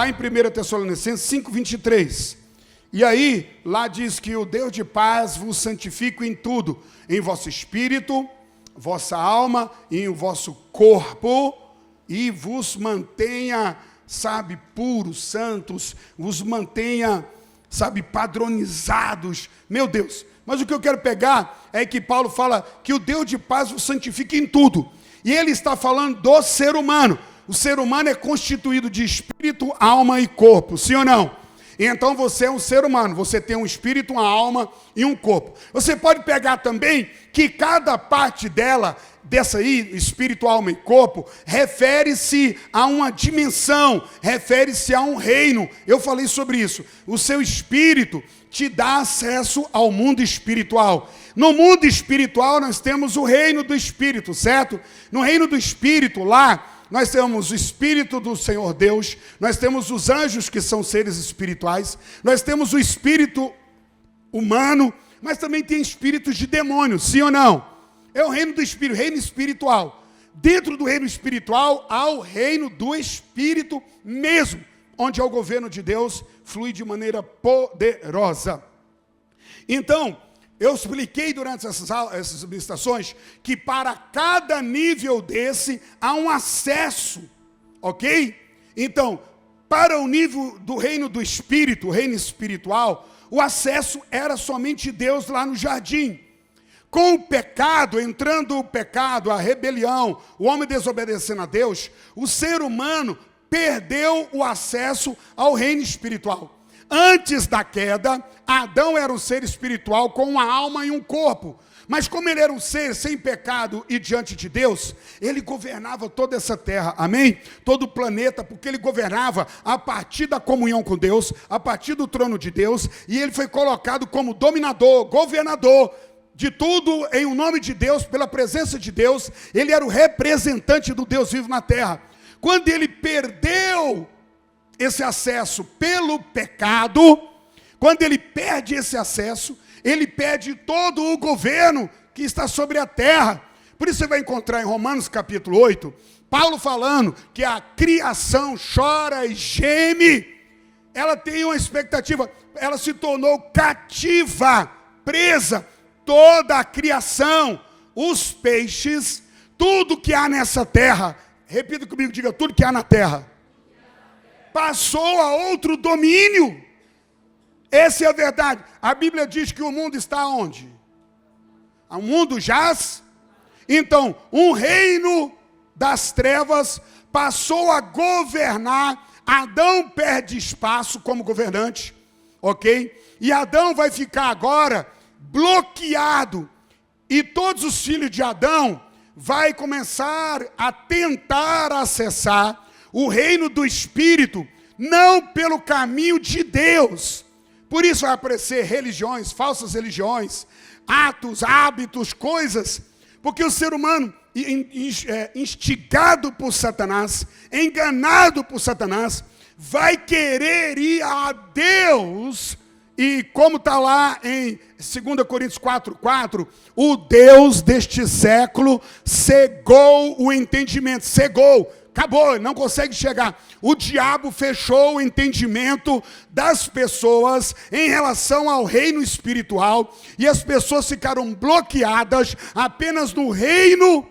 lá em 1 Tessalonicenses 5:23. E aí, lá diz que o Deus de paz vos santifique em tudo, em vosso espírito, vossa alma e em vosso corpo, e vos mantenha, sabe, puros, santos, vos mantenha, sabe, padronizados. Meu Deus, mas o que eu quero pegar é que Paulo fala que o Deus de paz vos santifique em tudo. E ele está falando do ser humano. O ser humano é constituído de espírito, alma e corpo, sim ou não? Então você é um ser humano, você tem um espírito, uma alma e um corpo. Você pode pegar também que cada parte dela, dessa aí, espírito, alma e corpo, refere-se a uma dimensão, refere-se a um reino. Eu falei sobre isso. O seu espírito te dá acesso ao mundo espiritual. No mundo espiritual nós temos o reino do espírito, certo? No reino do espírito lá, nós temos o Espírito do Senhor Deus, nós temos os anjos que são seres espirituais, nós temos o espírito humano, mas também tem espíritos de demônios, sim ou não? É o reino do espírito, reino espiritual. Dentro do reino espiritual há o reino do espírito mesmo, onde o governo de Deus flui de maneira poderosa. Então, eu expliquei durante essas ministrações que para cada nível desse há um acesso, ok? Então, para o nível do reino do Espírito, o reino espiritual, o acesso era somente Deus lá no jardim. Com o pecado, entrando o pecado, a rebelião, o homem desobedecendo a Deus, o ser humano perdeu o acesso ao reino espiritual. Antes da queda, Adão era um ser espiritual com uma alma e um corpo. Mas como ele era um ser sem pecado e diante de Deus, ele governava toda essa terra, amém? Todo o planeta, porque ele governava a partir da comunhão com Deus, a partir do trono de Deus, e ele foi colocado como dominador, governador de tudo em o nome de Deus, pela presença de Deus. Ele era o representante do Deus vivo na terra. Quando ele perdeu esse acesso pelo pecado, quando ele perde esse acesso, ele perde todo o governo que está sobre a terra. Por isso você vai encontrar em Romanos capítulo 8, Paulo falando que a criação chora e geme, ela tem uma expectativa, ela se tornou cativa, presa, toda a criação, os peixes, tudo que há nessa terra, repita comigo, diga, tudo que há na terra, passou a outro domínio. Essa é a verdade. A Bíblia diz que o mundo está onde? O mundo jaz. Então, um reino das trevas passou a governar. Adão perde espaço como governante, ok? E Adão vai ficar agora bloqueado. E todos os filhos de Adão vai começar a tentar acessar o reino do Espírito, não pelo caminho de Deus. Por isso vai aparecer religiões, falsas religiões, atos, hábitos, coisas, porque o ser humano, instigado por Satanás, enganado por Satanás, vai querer ir a Deus, e como está lá em 2 Coríntios 4:4, o Deus deste século cegou o entendimento, cegou, acabou, não consegue chegar. O diabo fechou o entendimento das pessoas em relação ao reino espiritual, e as pessoas ficaram bloqueadas apenas no reino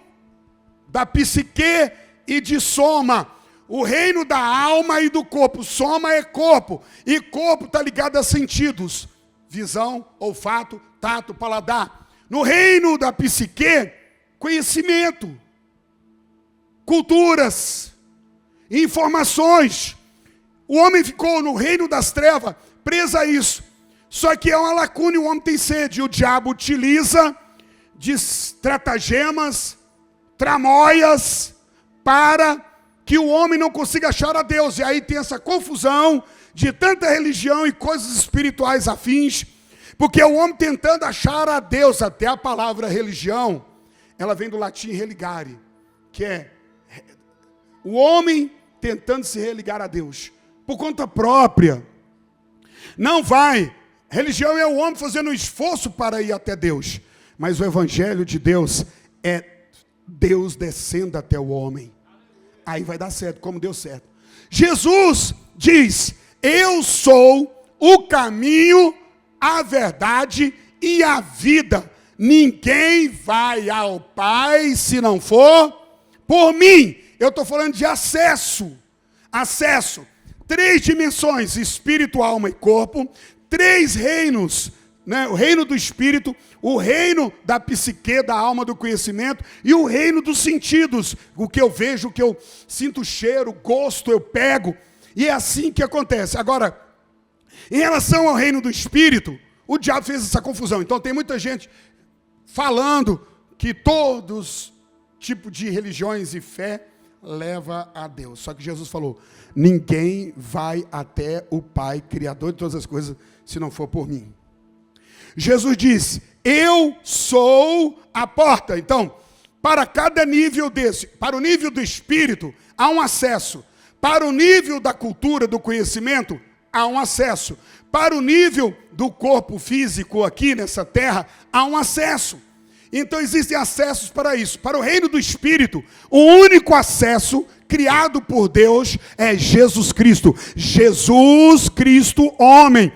da psique e de soma, o reino da alma e do corpo. Soma é corpo, e corpo está ligado a sentidos, visão, olfato, tato, paladar. No reino da psique, conhecimento, culturas, informações. O homem ficou no reino das trevas, preso a isso. Só que é uma lacuna e o homem tem sede. E o diabo utiliza de estratagemas, tramóias, para que o homem não consiga achar a Deus. E aí tem essa confusão de tanta religião e coisas espirituais afins, porque é o homem tentando achar a Deus. Até a palavra religião, ela vem do latim religare, que é o homem tentando se religar a Deus, por conta própria. Não vai. Religião é o homem fazendo um esforço para ir até Deus. Mas o evangelho de Deus é Deus descendo até o homem. Aí vai dar certo, como deu certo. Jesus diz: eu sou o caminho, a verdade e a vida. Ninguém vai ao Pai se não for por mim. Eu estou falando de acesso. Acesso. 3 dimensões: espírito, alma e corpo. 3 reinos, né? O reino do espírito, o reino da psique, da alma, do conhecimento, e o reino dos sentidos. O que eu vejo, o que eu sinto cheiro, gosto, eu pego. E é assim que acontece. Agora, em relação ao reino do espírito, o diabo fez essa confusão. Então tem muita gente falando que todos tipos de religiões e fé leva a Deus. Só que Jesus falou: ninguém vai até o Pai, Criador de todas as coisas, se não for por mim. Jesus disse: eu sou a porta. Então, para cada nível desse, para o nível do espírito, há um acesso. Para o nível da cultura, do conhecimento, há um acesso. Para o nível do corpo físico aqui nessa terra, há um acesso. Então existem acessos para isso. Para o reino do Espírito, o único acesso criado por Deus é Jesus Cristo. Jesus Cristo homem.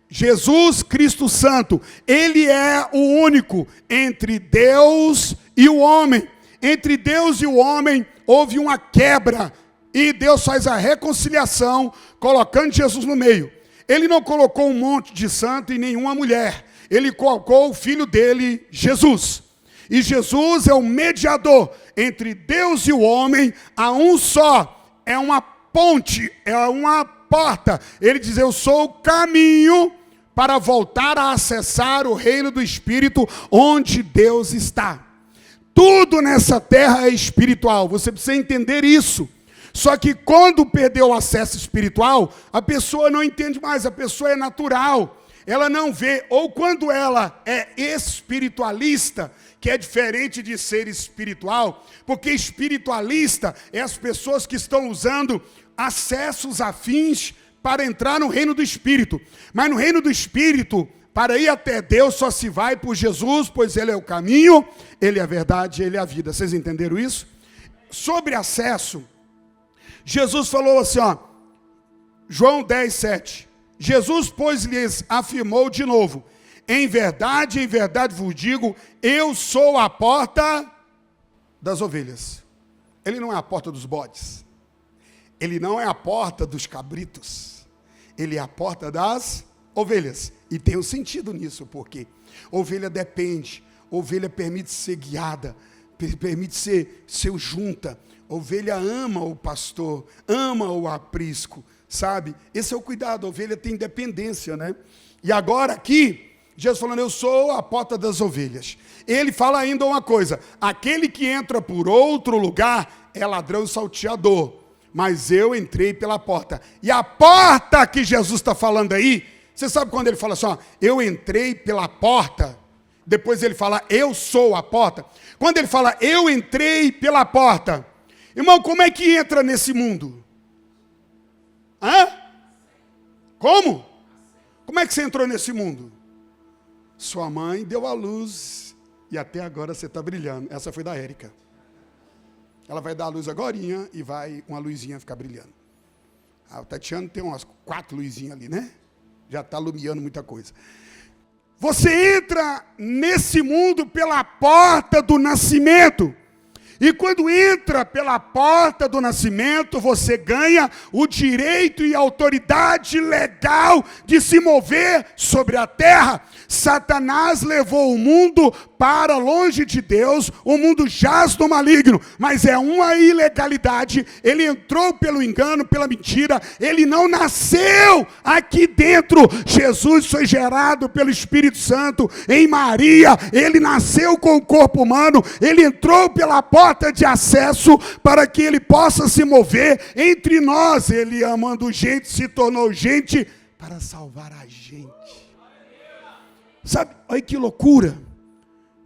Jesus Cristo Santo. Ele é o único entre Deus e o homem. Entre Deus e o homem houve uma quebra. E Deus faz a reconciliação colocando Jesus no meio. Ele não colocou um monte de santo e nenhuma mulher. Ele colocou o filho dele, Jesus. E Jesus é o mediador entre Deus e o homem, a um só. É uma ponte, é uma porta. Ele diz: eu sou o caminho para voltar a acessar o reino do Espírito, onde Deus está. Tudo nessa terra é espiritual. Você precisa entender isso. Só que quando perdeu o acesso espiritual, a pessoa não entende mais, a pessoa é natural, ela não vê. Ou quando ela é espiritualista, que é diferente de ser espiritual, porque espiritualista é as pessoas que estão usando acessos afins para entrar no reino do Espírito. Mas no reino do Espírito, para ir até Deus, só se vai por Jesus, pois Ele é o caminho, Ele é a verdade, Ele é a vida. Vocês entenderam isso? Sobre acesso, Jesus falou assim, ó, João 10, 7. Jesus, pois, lhes afirmou de novo: em verdade vos digo, eu sou a porta das ovelhas. Ele não é a porta dos bodes. Ele não é a porta dos cabritos. Ele é a porta das ovelhas. E tem um sentido nisso, porque ovelha depende, ovelha permite ser guiada, permite ser junta. Ovelha ama o pastor, ama o aprisco, sabe? Esse é o cuidado, a ovelha tem dependência, né? E agora aqui, Jesus falando: eu sou a porta das ovelhas. Ele fala ainda uma coisa: aquele que entra por outro lugar é ladrão e salteador, mas eu entrei pela porta. E a porta que Jesus está falando aí, você sabe quando ele fala assim, ó, eu entrei pela porta, depois ele fala: eu sou a porta. Quando ele fala: eu entrei pela porta, irmão, como é que entra nesse mundo? Hã? Como? Como é que você entrou nesse mundo? Sua mãe deu à luz e até agora você está brilhando. Essa foi da Érica. Ela vai dar a luz agorinha e vai uma luzinha ficar brilhando. O Tatiano tem umas 4 luzinhas ali, né? Já está iluminando muita coisa. Você entra nesse mundo pela porta do nascimento. E quando entra pela porta do nascimento, você ganha o direito e a autoridade legal de se mover sobre a terra. Satanás levou o mundo para longe de Deus, o mundo jaz no maligno, mas é uma ilegalidade. Ele entrou pelo engano, pela mentira, ele não nasceu aqui dentro. Jesus foi gerado pelo Espírito Santo em Maria, ele nasceu com o corpo humano, ele entrou pela porta de acesso para que ele possa se mover entre nós. Ele, amando gente, se tornou gente para salvar a gente. Sabe, olha que loucura.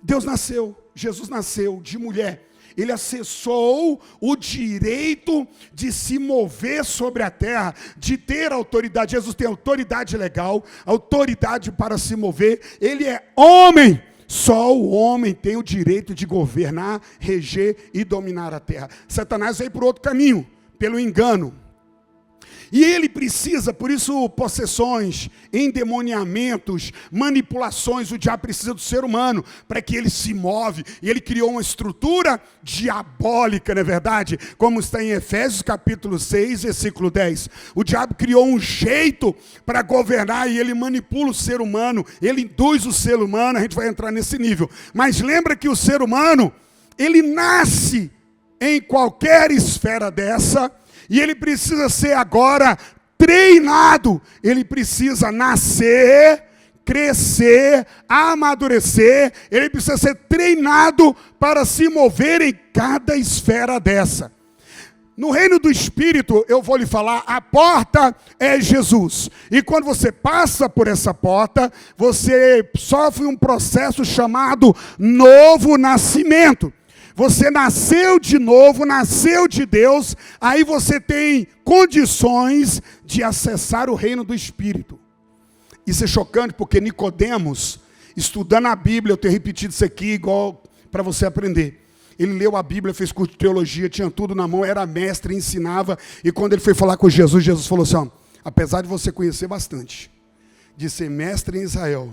Deus nasceu, Jesus nasceu de mulher. Ele acessou o direito de se mover sobre a terra, de ter autoridade. Jesus tem autoridade legal, autoridade para se mover. Ele é homem. Só o homem tem o direito de governar, reger e dominar a terra. Satanás veio por outro caminho, pelo engano. E ele precisa, por isso, possessões, endemoniamentos, manipulações, o diabo precisa do ser humano, para que ele se move. E ele criou uma estrutura diabólica, não é verdade? Como está em Efésios capítulo 6, versículo 10. O diabo criou um jeito para governar e ele manipula o ser humano, ele induz o ser humano, a gente vai entrar nesse nível. Mas lembra que o ser humano, ele nasce em qualquer esfera dessa, e ele precisa ser agora treinado. Ele precisa nascer, crescer, amadurecer. Ele precisa ser treinado para se mover em cada esfera dessa. No reino do Espírito, eu vou lhe falar, a porta é Jesus. E quando você passa por essa porta, você sofre um processo chamado novo nascimento. Você nasceu de novo, nasceu de Deus, aí você tem condições de acessar o reino do Espírito. Isso é chocante porque Nicodemos, estudando a Bíblia, eu tenho repetido isso aqui igual para você aprender. Ele leu a Bíblia, fez curso de teologia, tinha tudo na mão, era mestre, ensinava. E quando ele foi falar com Jesus, Jesus falou assim, ó, apesar de você conhecer bastante, de ser mestre em Israel,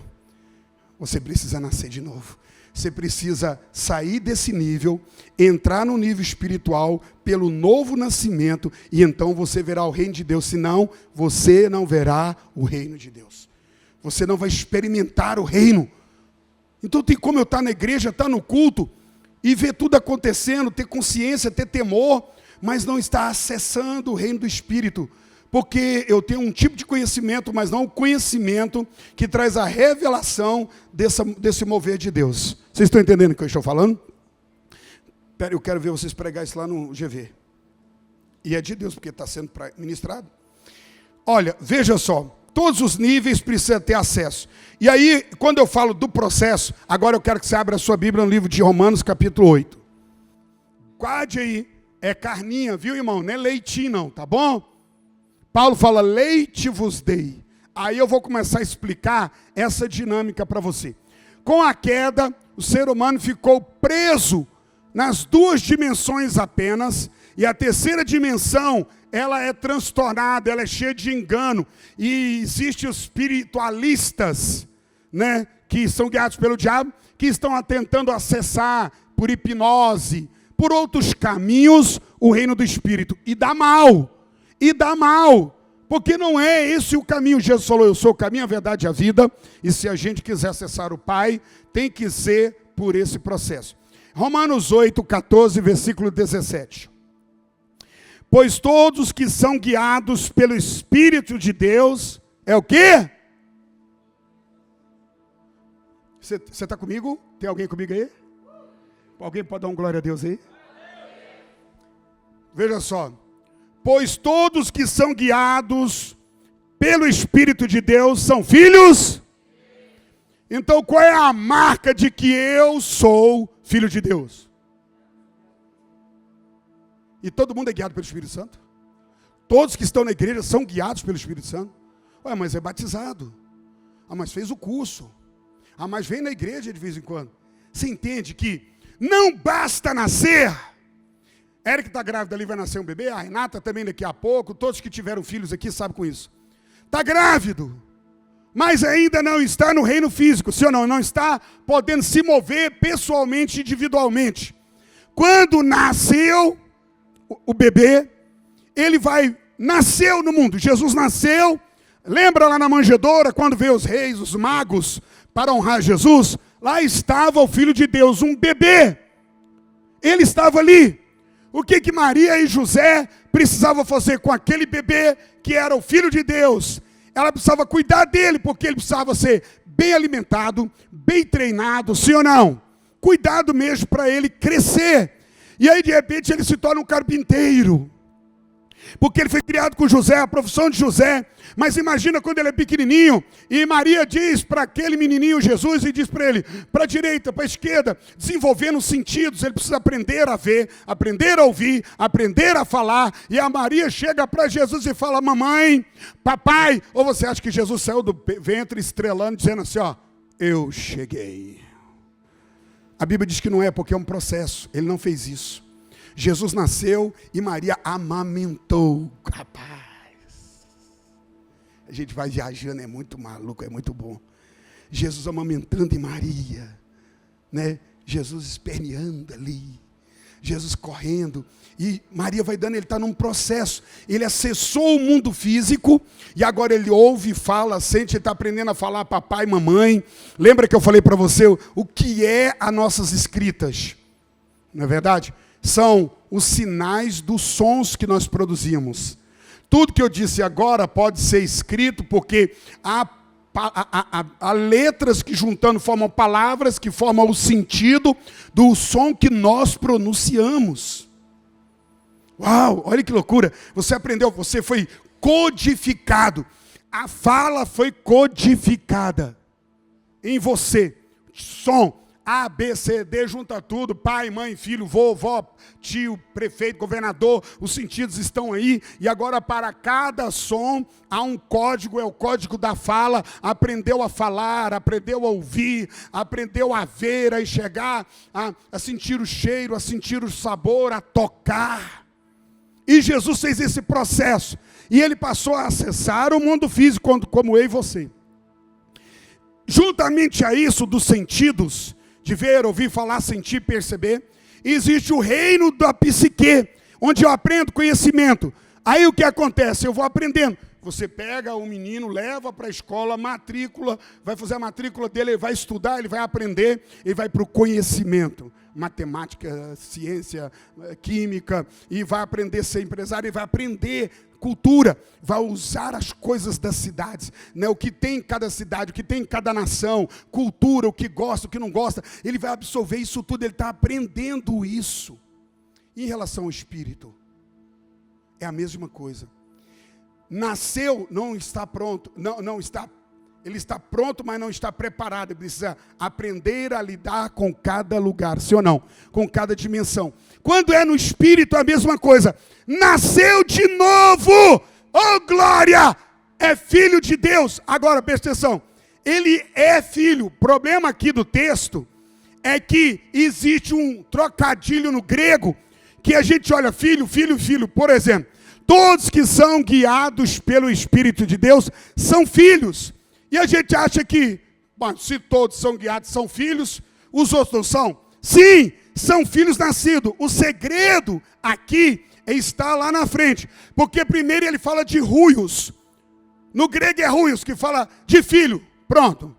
você precisa nascer de novo. Você precisa sair desse nível, entrar no nível espiritual pelo novo nascimento, e então você verá o reino de Deus. Senão, você não verá o reino de Deus. Você não vai experimentar o reino. Então tem como eu estar na igreja, estar no culto, e ver tudo acontecendo, ter consciência, ter temor, mas não estar acessando o reino do Espírito. Porque eu tenho um tipo de conhecimento, mas não o conhecimento que traz a revelação desse mover de Deus. Vocês estão entendendo o que eu estou falando? Pera, eu quero ver vocês pregar isso lá no GV. E é de Deus, porque está sendo ministrado. Olha, veja só, todos os níveis precisam ter acesso. E aí, quando eu falo do processo, agora eu quero que você abra a sua Bíblia no livro de Romanos, capítulo 8. Guarde aí, é carninha, viu, irmão? Não é leitinho não, tá bom? Paulo fala, leite vos dei. Aí eu vou começar a explicar essa dinâmica para você. Com a queda, o ser humano ficou preso nas duas dimensões apenas, e a terceira dimensão, ela é transtornada, ela é cheia de engano, e existem os espiritualistas, né, que são guiados pelo diabo, que estão tentando acessar por hipnose, por outros caminhos, o reino do Espírito, e dá mal. E dá mal, porque não é esse o caminho. Jesus falou, eu sou o caminho, a verdade e a vida, e se a gente quiser acessar o Pai, tem que ser por esse processo. Romanos 8, 14, versículo 17. Pois todos que são guiados pelo Espírito de Deus, é o quê? Você está comigo? Tem alguém comigo aí? Alguém pode dar um glória a Deus aí? Veja só. Pois todos que são guiados pelo Espírito de Deus são filhos. Então qual é a marca de que eu sou filho de Deus? E todo mundo é guiado pelo Espírito Santo? Todos que estão na igreja são guiados pelo Espírito Santo? Ué, mas é batizado. Ah, mas fez o curso. Ah, mas vem na igreja de vez em quando. Você entende que não basta nascer. Eric está grávida ali, vai nascer um bebê. A Renata também daqui a pouco. Todos que tiveram filhos aqui sabem com isso. Está grávido, mas ainda não está no reino físico. Sim ou não? Não está podendo se mover pessoalmente, individualmente. Quando nasceu o bebê, ele nasceu no mundo. Jesus nasceu. Lembra lá na manjedoura, quando veio os reis, os magos, para honrar Jesus? Lá estava o Filho de Deus, um bebê. Ele estava ali. O que Maria e José precisavam fazer com aquele bebê que era o Filho de Deus? Ela precisava cuidar dele, porque ele precisava ser bem alimentado, bem treinado, sim ou não? Cuidado mesmo para ele crescer. E aí, de repente, ele se torna um carpinteiro. Porque ele foi criado com José, a profissão de José. Mas imagina quando ele é pequenininho, e Maria diz para aquele menininho Jesus, e diz para ele, para a direita, para a esquerda, desenvolvendo os sentidos, ele precisa aprender a ver, aprender a ouvir, aprender a falar. E a Maria chega para Jesus e fala, mamãe, papai. Ou você acha que Jesus saiu do ventre estrelando, dizendo assim, ó, eu cheguei. A Bíblia diz que não é, porque é um processo. Ele não fez isso. Jesus nasceu e Maria amamentou. Rapaz, A gente vai viajando, é muito maluco, é muito bom. Jesus amamentando em Maria, né? Jesus esperneando ali, Jesus correndo, e Maria vai dando, ele está num processo, ele acessou o mundo físico, e agora ele ouve, fala, sente, ele está aprendendo a falar papai, mamãe. Lembra que eu falei para você o que é as nossas escritas? Não é verdade? São os sinais dos sons que nós produzimos. Tudo que eu disse agora pode ser escrito, porque há letras que juntando formam palavras, que formam o sentido do som que nós pronunciamos. Uau, olha que loucura. Você aprendeu, você foi codificado. A fala foi codificada em você. Som, A, B, C, D, junta tudo, pai, mãe, filho, vô, vó, tio, prefeito, governador, os sentidos estão aí, e agora para cada som há um código, é o código da fala. Aprendeu a falar, aprendeu a ouvir, aprendeu a ver, a enxergar, a sentir o cheiro, a sentir o sabor, a tocar. E Jesus fez esse processo, e ele passou a acessar o mundo físico como eu e você. Juntamente a isso dos sentidos, de ver, ouvir, falar, sentir, perceber, existe o reino da psique, onde eu aprendo conhecimento. Aí o que acontece? Eu vou aprendendo. Você pega o menino, leva para a escola, matrícula, vai fazer a matrícula dele, ele vai estudar, ele vai aprender, ele vai para o conhecimento. Matemática, ciência, química, e vai aprender a ser empresário, e vai aprender cultura, vai usar as coisas das cidades, né? O que tem em cada cidade, o que tem em cada nação, cultura, o que gosta, o que não gosta, ele vai absorver isso tudo, ele está aprendendo isso. Em relação ao espírito, é a mesma coisa. Nasceu, não está pronto, não está, ele está pronto, mas não está preparado. Ele precisa aprender a lidar com cada lugar, sim ou não? Com cada dimensão. Quando é no espírito, é a mesma coisa. Nasceu de novo, oh glória, é filho de Deus. Agora, presta atenção, ele é filho. O problema aqui do texto é que existe um trocadilho no grego, que a gente olha filho, filho, filho. Por exemplo, todos que são guiados pelo Espírito de Deus são filhos. E a gente acha que, bom, se todos são guiados, são filhos, os outros não são? Sim, são filhos nascidos. O segredo aqui está lá na frente. Porque primeiro ele fala de huios. No grego é huios, que fala de filho. Pronto.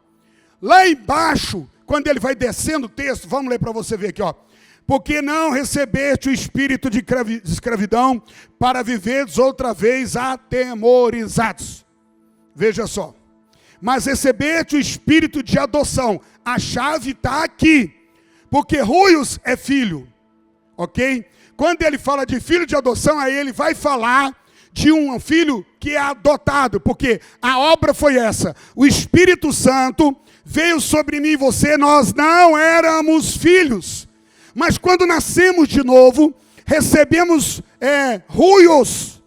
Lá embaixo, quando ele vai descendo o texto, vamos ler para você ver aqui, ó. Porque não recebeste o espírito de escravidão para viveres outra vez atemorizados. Veja só. Mas recebeste o espírito de adoção. A chave está aqui. Porque huios é filho. Ok? Quando ele fala de filho de adoção, aí ele vai falar de um filho que é adotado. Porque a obra foi essa. O Espírito Santo veio sobre mim e você. Nós não éramos filhos. Mas quando nascemos de novo, recebemos huios.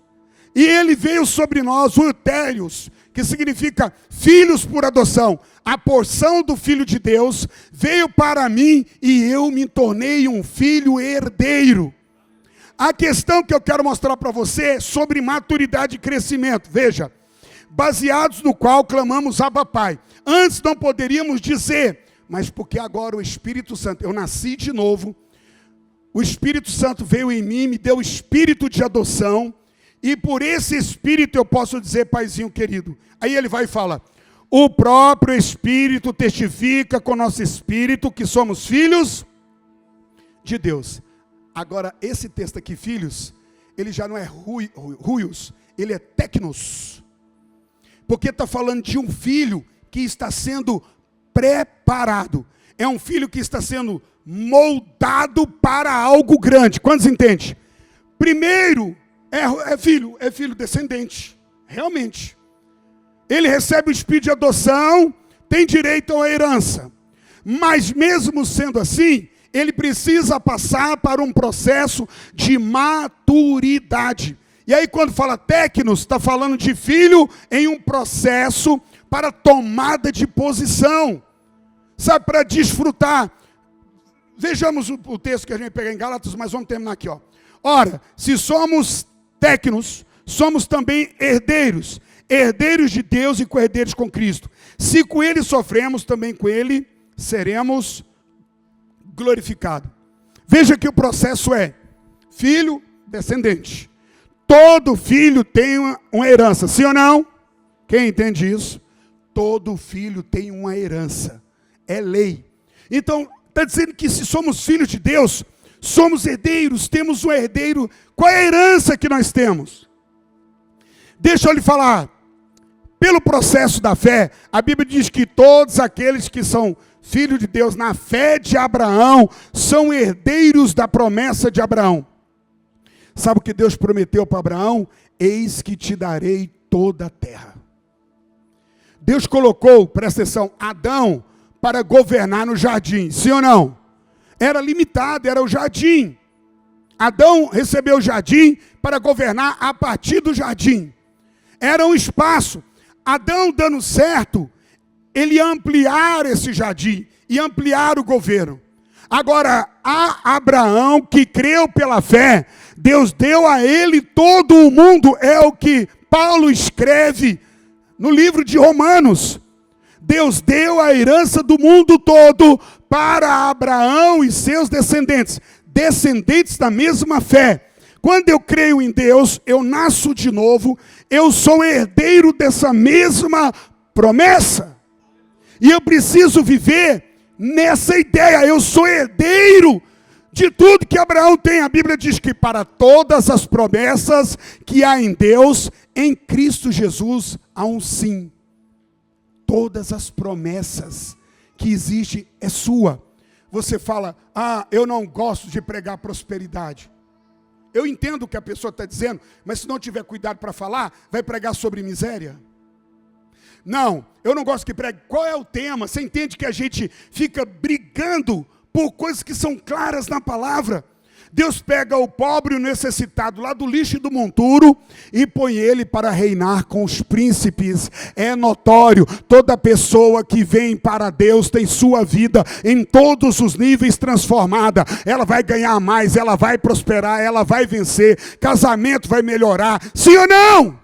E ele veio sobre nós, huiotérios, que significa filhos por adoção. A porção do Filho de Deus veio para mim e eu me tornei um filho herdeiro. A questão que eu quero mostrar para você é sobre maturidade e crescimento. Veja, baseados no qual clamamos Abba Pai. Antes não poderíamos dizer, mas porque agora o Espírito Santo, eu nasci de novo, o Espírito Santo veio em mim, me deu o espírito de adoção, e por esse espírito eu posso dizer, paizinho querido. Aí ele vai e fala, o próprio Espírito testifica com o nosso espírito que somos filhos de Deus. Agora, esse texto aqui, filhos, ele já não é huios, ele é tecnos. Porque está falando de um filho que está sendo preparado. É um filho que está sendo moldado para algo grande. Quantos entendem? Primeiro, é filho descendente. Realmente. Ele recebe o espírito de adoção, tem direito à herança. Mas mesmo sendo assim, ele precisa passar para um processo de maturidade. E aí quando fala tecnos, está falando de filho em um processo para tomada de posição. Sabe, para desfrutar. Vejamos o texto que a gente vai pegar em Gálatas, mas vamos terminar aqui, ó. Ora, se somos tecnos, somos também herdeiros. herdeiros de Deus e co-herdeiros com Cristo. Se com ele sofremos, também com ele seremos glorificados. Veja que o processo é filho, descendente. Todo filho tem uma herança, sim ou não? Quem entende isso? Todo filho tem uma herança. É lei. Então, está dizendo que se somos filhos de Deus, somos herdeiros, temos um herdeiro. Qual é a herança que nós temos? Deixa eu lhe falar. Pelo processo da fé, a Bíblia diz que todos aqueles que são filhos de Deus na fé de Abraão são herdeiros da promessa de Abraão. Sabe o que Deus prometeu para Abraão? Eis que te darei toda a terra. Deus colocou, presta atenção, Adão para governar no jardim, sim ou não? Era limitado, era o jardim. Adão recebeu o jardim para governar a partir do jardim. Era um espaço. Adão dando certo, ele ia ampliar esse jardim e ampliar o governo. Agora, a Abraão, que creu pela fé, Deus deu a ele todo o mundo, é o que Paulo escreve no livro de Romanos. Deus deu a herança do mundo todo para Abraão e seus descendentes, descendentes da mesma fé. Quando eu creio em Deus, eu nasço de novo, eu sou herdeiro dessa mesma promessa. E eu preciso viver nessa ideia, eu sou herdeiro de tudo que Abraão tem. A Bíblia diz que para todas as promessas que há em Deus, em Cristo Jesus, há um sim. Todas as promessas que existem é sua. Você fala, eu não gosto de pregar prosperidade. Eu entendo o que a pessoa está dizendo, mas se não tiver cuidado para falar, vai pregar sobre miséria. Não, eu não gosto que pregue. Qual é o tema? Você entende que a gente fica brigando por coisas que são claras na palavra. Deus pega o pobre e o necessitado lá do lixo e do monturo e põe ele para reinar com os príncipes. É notório, toda pessoa que vem para Deus tem sua vida em todos os níveis transformada. Ela vai ganhar mais, ela vai prosperar, ela vai vencer, casamento vai melhorar. Sim ou não?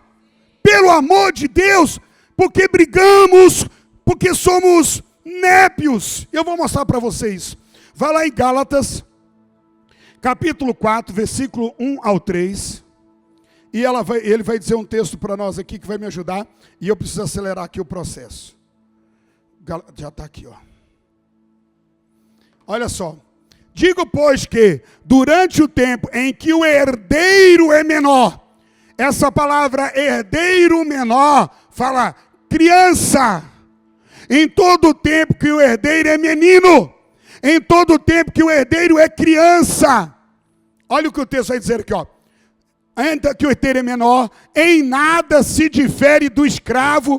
Pelo amor de Deus, porque brigamos, porque somos népios. Eu vou mostrar para vocês. Vai lá em Gálatas, capítulo 4, versículo 1 ao 3. E ele vai dizer um texto para nós aqui que vai me ajudar. E eu preciso acelerar aqui o processo. Já está aqui, ó. Olha só. Digo, pois, que durante o tempo em que o herdeiro é menor. Essa palavra herdeiro menor fala criança. Em todo o tempo que o herdeiro é menino. Em todo o tempo que o herdeiro é criança. Olha o que o texto vai dizer aqui, ó. Ainda que o herdeiro é menor, em nada se difere do escravo,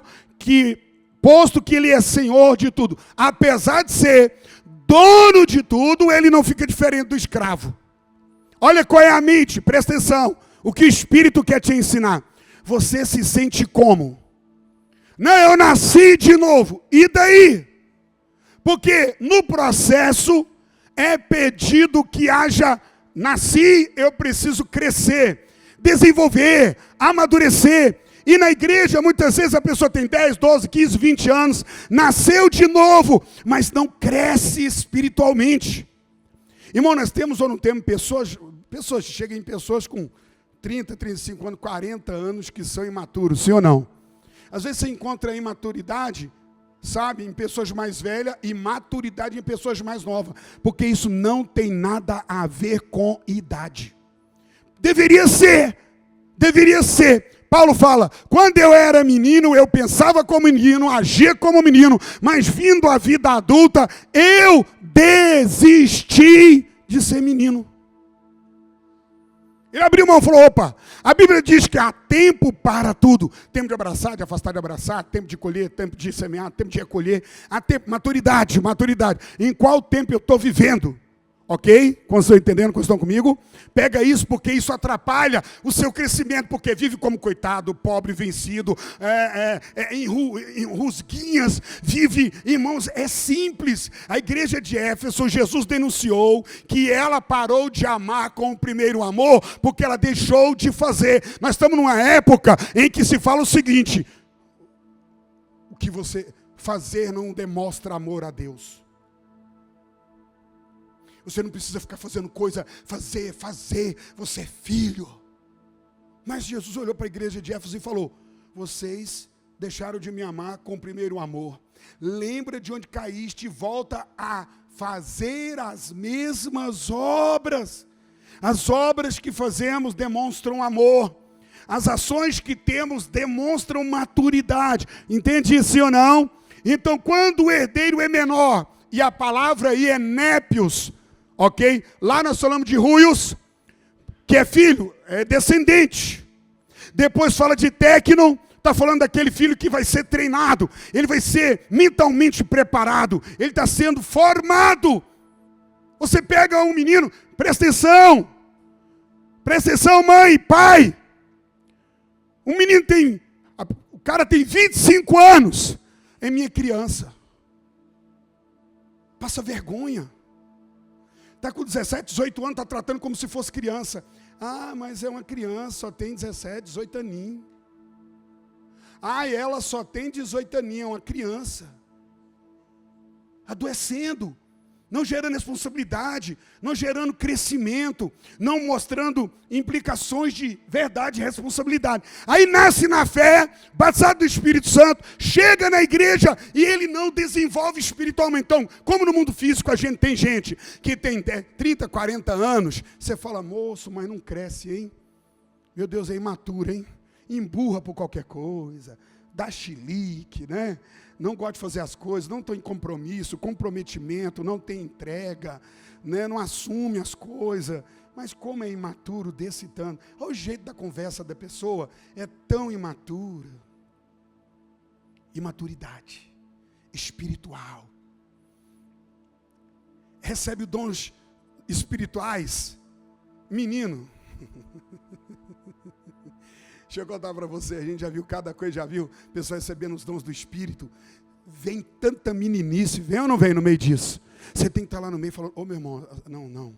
posto que ele é senhor de tudo. Apesar de ser dono de tudo, ele não fica diferente do escravo. Olha qual é a mente, presta atenção. O que o Espírito quer te ensinar. Você se sente como? Não, eu nasci de novo. E daí? Porque no processo é pedido que haja, nasci, eu preciso crescer, desenvolver, amadurecer. E na igreja, muitas vezes a pessoa tem 10, 12, 15, 20 anos, nasceu de novo, mas não cresce espiritualmente. Irmão, nós temos ou não temos pessoas chegam em pessoas com 30, 35 anos, 40 anos que são imaturos, sim ou não? Às vezes você encontra imaturidade, sabe, em pessoas mais velhas e maturidade em pessoas mais novas. Porque isso não tem nada a ver com idade. Deveria ser. Paulo fala, quando eu era menino, eu pensava como menino, agia como menino. Mas vindo à vida adulta, eu desisti de ser menino. Ele abriu mão e falou, opa, a Bíblia diz que há tempo para tudo. Tempo de abraçar, de afastar, de abraçar, tempo de colher, tempo de semear, tempo de recolher. Há tempo, maturidade. Em qual tempo eu estou vivendo? Ok? Quando estão entendendo, quando estão comigo? Pega isso, porque isso atrapalha o seu crescimento, porque vive como coitado, pobre, vencido, em rusguinhas, vive, irmãos, é simples. A igreja de Éfeso, Jesus denunciou que ela parou de amar com o primeiro amor, porque ela deixou de fazer. Nós estamos numa época em que se fala o seguinte: o que você fazer não demonstra amor a Deus. Você não precisa ficar fazendo coisa, fazer, você é filho. Mas Jesus olhou para a igreja de Éfeso e falou: vocês deixaram de me amar com o primeiro amor. Lembra de onde caíste e volta a fazer as mesmas obras. As obras que fazemos demonstram amor. As ações que temos demonstram maturidade. Entende isso ou não? Então, quando o herdeiro é menor, e a palavra aí é népios, ok? Lá nós falamos de ruios, que é filho, é descendente. Depois fala de técnon, está falando daquele filho que vai ser treinado. Ele vai ser mentalmente preparado. Ele está sendo formado. Você pega um menino, presta atenção. Presta atenção, mãe, pai. Um menino o cara tem 25 anos. É minha criança. Passa vergonha. Está com 17, 18 anos, está tratando como se fosse criança. Ah, mas é uma criança, só tem 17, 18 aninhos. Ah, ela só tem 18 aninhos, é uma criança. Adoecendo, não gerando responsabilidade, não gerando crescimento, não mostrando implicações de verdade e responsabilidade. Aí nasce na fé, batizado do Espírito Santo, chega na igreja e ele não desenvolve espiritualmente. Então, como no mundo físico a gente tem gente que tem 30, 40 anos, você fala: moço, mas não cresce, hein? Meu Deus, é imaturo, hein? Emburra por qualquer coisa, dá chilique, né? Não gosta de fazer as coisas, não tem compromisso, comprometimento, não tem entrega, né? Não assume as coisas. Mas como é imaturo desse tanto. Olha o jeito da conversa da pessoa, é tão imatura. Imaturidade espiritual. Recebe dons espirituais. Menino. Deixa eu contar para você, a gente já viu cada coisa, já viu pessoas recebendo os dons do Espírito. Vem tanta meninice, vem ou não vem no meio disso? Você tem que estar lá no meio falando: ô meu irmão, não.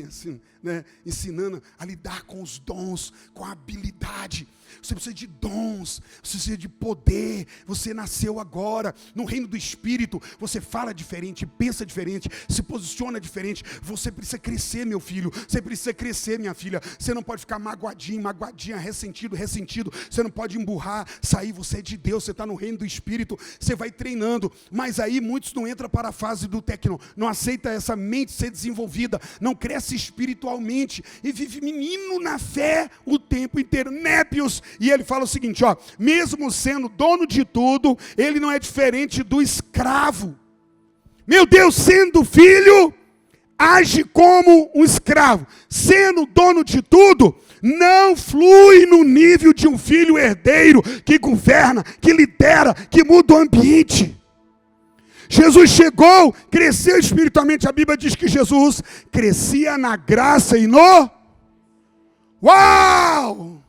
Assim, né? Ensinando a lidar com os dons, com a habilidade. Você precisa de dons, você precisa de poder. Você nasceu agora no reino do Espírito. Você fala diferente, pensa diferente, se posiciona diferente. Você precisa crescer, meu filho. Você precisa crescer, minha filha. Você não pode ficar magoadinha, ressentido. Você não pode emburrar, sair. Você é de Deus, você está no reino do Espírito. Você vai treinando. Mas aí muitos não entram para a fase do técnico. Não aceita essa mente ser desenvolvida. Não cresce espiritualmente. E vive menino na fé o tempo inteiro. Népios. E ele fala o seguinte, ó: mesmo sendo dono de tudo, ele não é diferente do escravo. Meu Deus, sendo filho, age como um escravo. Sendo dono de tudo, não flui no nível de um filho herdeiro que governa, que lidera, que muda o ambiente. Jesus chegou, cresceu espiritualmente. A Bíblia diz que Jesus crescia na graça e no... Uau!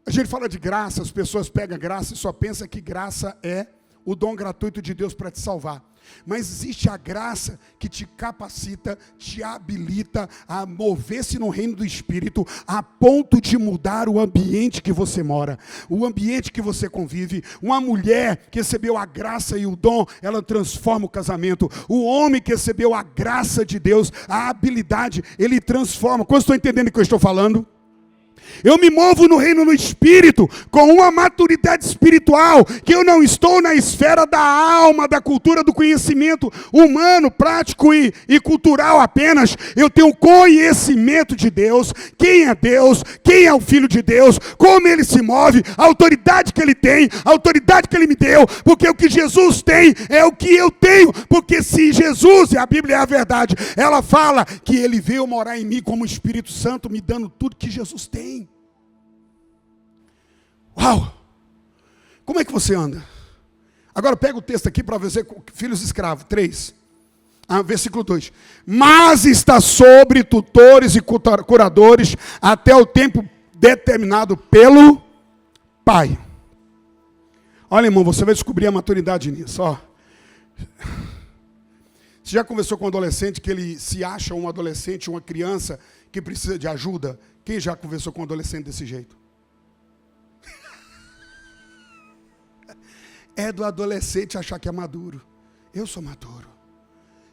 A gente fala de graça, as pessoas pegam graça e só pensam que graça é o dom gratuito de Deus para te salvar. Mas existe a graça que te capacita, te habilita a mover-se no reino do Espírito, a ponto de mudar o ambiente que você mora, o ambiente que você convive. Uma mulher que recebeu a graça e o dom, ela transforma o casamento. O homem que recebeu a graça de Deus, a habilidade, ele transforma. Quando estão entendendo o que eu estou falando? Eu me movo no reino no Espírito, com uma maturidade espiritual, que eu não estou na esfera da alma, da cultura, do conhecimento humano, prático e cultural apenas. Eu tenho conhecimento de Deus, quem é o Filho de Deus, como ele se move, a autoridade que ele tem, a autoridade que ele me deu, porque o que Jesus tem é o que eu tenho, porque se Jesus, e a Bíblia é a verdade, ela fala que ele veio morar em mim como Espírito Santo, me dando tudo que Jesus tem. Uau! Como é que você anda? Agora pega o texto aqui para ver, filhos escravos, 3. Versículo 2. Mas está sobre tutores e curadores até o tempo determinado pelo Pai. Olha, irmão, você vai descobrir a maturidade nisso. Ó. Você já conversou com um adolescente que ele se acha um adolescente, uma criança que precisa de ajuda? Quem já conversou com um adolescente desse jeito? É do adolescente achar que é maduro. Eu sou maduro.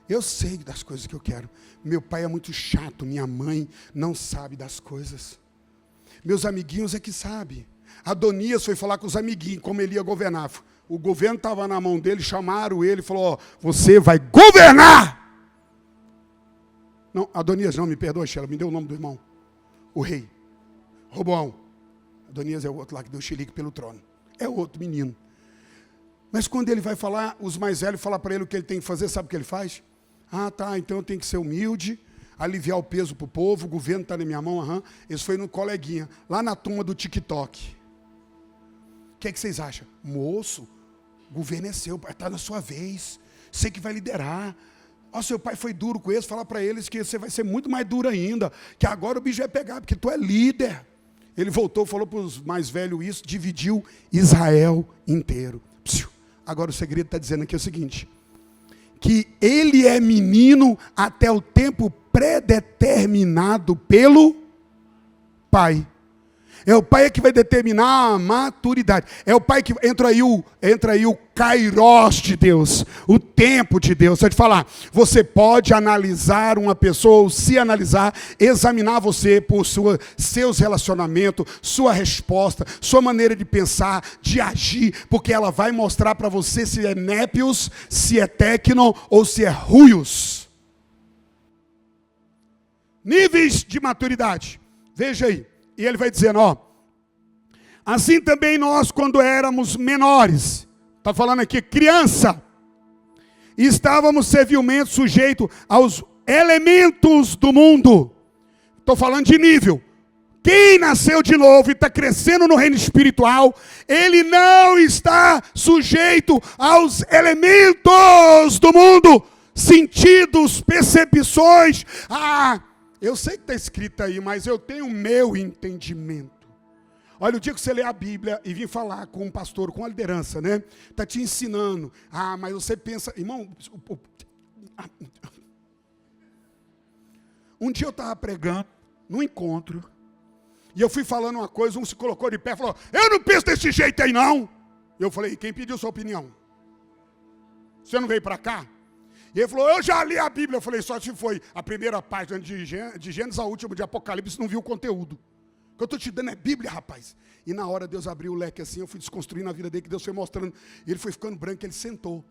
Eu sei das coisas que eu quero. Meu pai é muito chato, minha mãe não sabe das coisas. Meus amiguinhos é que sabem. Adonias foi falar com os amiguinhos como ele ia governar. O governo estava na mão dele, chamaram ele e falou, você vai governar! Não, Adonias não, me perdoa, Sheila, me deu o nome do irmão. O rei. Roboão. Adonias é o outro lá que deu xilique pelo trono. É o outro menino. Mas quando ele vai falar, os mais velhos falam para ele o que ele tem que fazer, sabe o que ele faz? Tá, então eu tenho que ser humilde, aliviar o peso para o povo, o governo está na minha mão, Isso foi no coleguinha, lá na turma do TikTok. O que vocês acham? Moço, o governo é seu, está na sua vez, você que vai liderar. Seu pai foi duro com eles, fala para eles que você vai ser muito mais duro ainda, que agora o bicho vai pegar, porque tu é líder. Ele voltou, falou para os mais velhos isso, dividiu Israel inteiro. Agora o segredo está dizendo aqui o seguinte, que ele é menino até o tempo predeterminado pelo Pai. É o Pai que vai determinar a maturidade. É o Pai que entra aí o kairos de Deus, o tempo de Deus. Deixa eu te falar, você pode analisar uma pessoa, ou se analisar, examinar você por seus relacionamentos, sua resposta, sua maneira de pensar, de agir, porque ela vai mostrar para você se é népios, se é tecno ou se é ruios. Níveis de maturidade. Veja aí. E ele vai dizendo, assim também nós, quando éramos menores, está falando aqui, criança, estávamos servilmente sujeitos aos elementos do mundo. Estou falando de nível. Quem nasceu de novo e está crescendo no reino espiritual, ele não está sujeito aos elementos do mundo, sentidos, percepções, eu sei que está escrito aí, mas eu tenho o meu entendimento. Olha, o dia que você lê a Bíblia e vir falar com um pastor, com a liderança, né? Está te ensinando. Mas você pensa, irmão... Um dia eu estava pregando, num encontro, e eu fui falando uma coisa, um se colocou de pé e falou, eu não penso desse jeito aí não. Eu falei, quem pediu sua opinião? Você não veio para cá? E ele falou, eu já li a Bíblia. Eu falei, só se foi a primeira página de Gênesis, a última de Apocalipse, não viu o conteúdo. O que eu estou te dando é Bíblia, rapaz. E na hora Deus abriu o leque assim, eu fui desconstruindo a vida dele, que Deus foi mostrando. E ele foi ficando branco, ele sentou.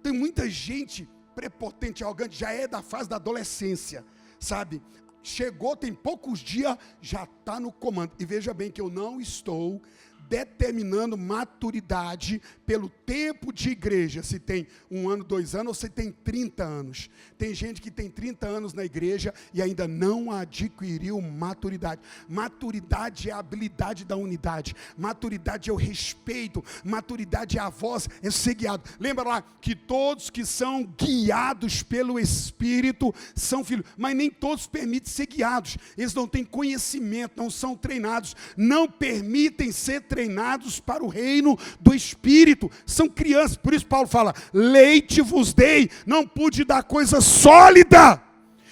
Tem muita gente prepotente, arrogante, já é da fase da adolescência, sabe? Chegou, tem poucos dias, já está no comando. E veja bem que eu não estou determinando maturidade pelo tempo de igreja, se tem 1 ano, 2 anos, ou se tem 30 anos. Tem gente que tem 30 anos na igreja e ainda não adquiriu maturidade. Maturidade é a habilidade da unidade. Maturidade é o respeito. Maturidade é a voz, é ser guiado. Lembra lá que todos que são guiados pelo Espírito são filhos. Mas nem todos permitem ser guiados. Eles não têm conhecimento, não são treinados. Não permitem ser treinados para o reino do Espírito. São crianças. Por isso Paulo fala, leite vos dei. Não pude dar coisa sólida.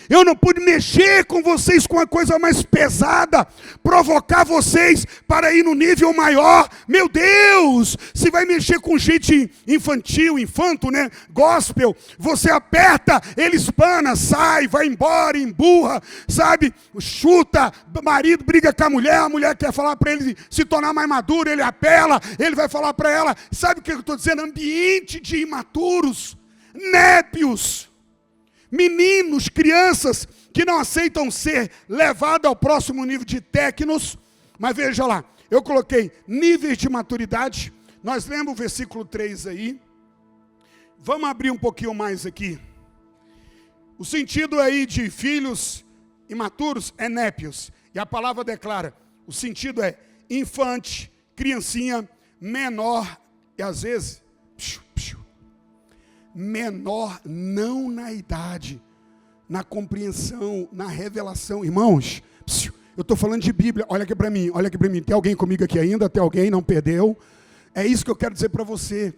Eu não pude mexer com vocês com a coisa mais pesada, provocar vocês para ir no nível maior. Meu Deus, se vai mexer com gente infantil, infanto, né? Gospel, você aperta, ele espana, sai, vai embora, emburra, sabe? Chuta, marido briga com a mulher quer falar para ele se tornar mais maduro, ele apela, ele vai falar para ela. Sabe o que eu estou dizendo? Ambiente de imaturos, népios. Meninos, crianças que não aceitam ser levados ao próximo nível de tecnos. Mas veja lá, eu coloquei níveis de maturidade. Nós lemos o versículo 3 aí. Vamos abrir um pouquinho mais aqui. O sentido aí de filhos imaturos é népios. E a palavra declara, o sentido é infante, criancinha, menor e às vezes... menor não na idade, na compreensão, na revelação. Irmãos, eu estou falando de Bíblia, olha aqui para mim, olha aqui para mim. Tem alguém comigo aqui ainda? Tem alguém? Não perdeu? É isso que eu quero dizer para você.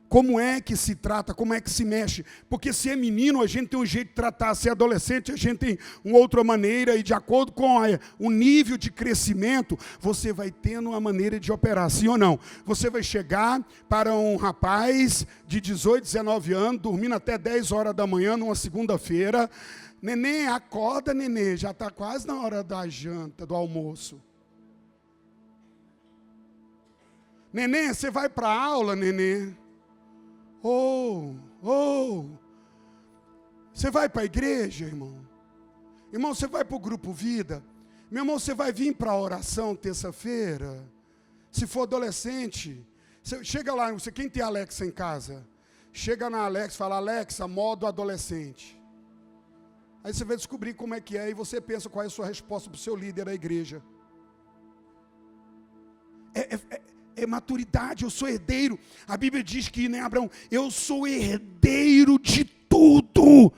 Como é que se trata, como é que se mexe? Porque se é menino, a gente tem um jeito de tratar, se é adolescente, a gente tem uma outra maneira, e de acordo com o nível de crescimento, você vai tendo uma maneira de operar, sim ou não? Você vai chegar para um rapaz de 18, 19 anos, dormindo até 10 horas da manhã, numa segunda-feira. Neném, acorda, neném, já está quase na hora da janta, do almoço. Neném, você vai para a aula, neném? Você vai para a igreja, irmão? Irmão, você vai para o grupo Vida? Meu irmão, você vai vir para a oração terça-feira? Se for adolescente, você chega lá, quem tem Alexa em casa? Chega na Alexa e fala, Alexa, modo adolescente. Aí você vai descobrir como é que é, e você pensa qual é a sua resposta para o seu líder da igreja. É maturidade, eu sou herdeiro. A Bíblia diz que, né, Abraão, eu sou herdeiro de tudo.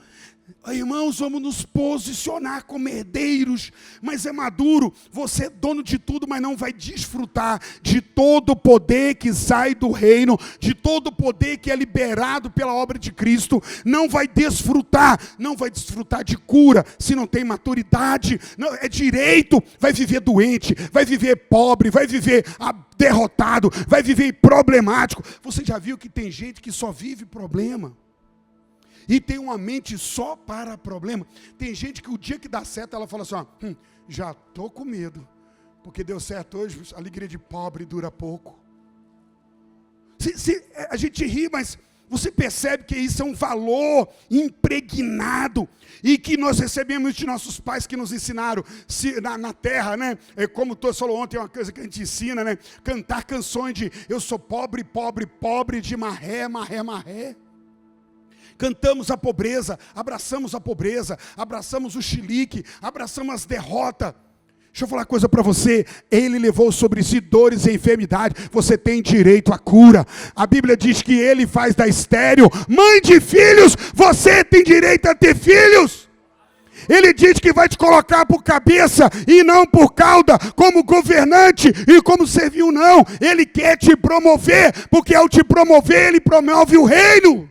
Irmãos, vamos nos posicionar como herdeiros, mas é maduro, você é dono de tudo, mas não vai desfrutar de todo o poder que sai do reino, de todo o poder que é liberado pela obra de Cristo, não vai desfrutar de cura, se não tem maturidade, não, é direito, vai viver doente, vai viver pobre, vai viver derrotado, vai viver problemático. Você já viu que tem gente que só vive problema? E tem uma mente só para problema. Tem gente que o dia que dá certo, ela fala assim, já estou com medo, porque deu certo hoje, a alegria de pobre dura pouco. A gente ri, mas você percebe que isso é um valor impregnado, e que nós recebemos de nossos pais que nos ensinaram na terra, né? Como o Tosso falou ontem, é uma coisa que a gente ensina, né? Cantar canções de eu sou pobre, pobre, pobre, de marré, marré, marré. Cantamos a pobreza, abraçamos o chilique, abraçamos as derrotas. Deixa eu falar uma coisa para você, ele levou sobre si dores e enfermidade, você tem direito à cura. A Bíblia diz que ele faz da estéril mãe de filhos, você tem direito a ter filhos. Ele diz que vai te colocar por cabeça e não por cauda, como governante e como servil não. Ele quer te promover, porque ao te promover, ele promove o reino.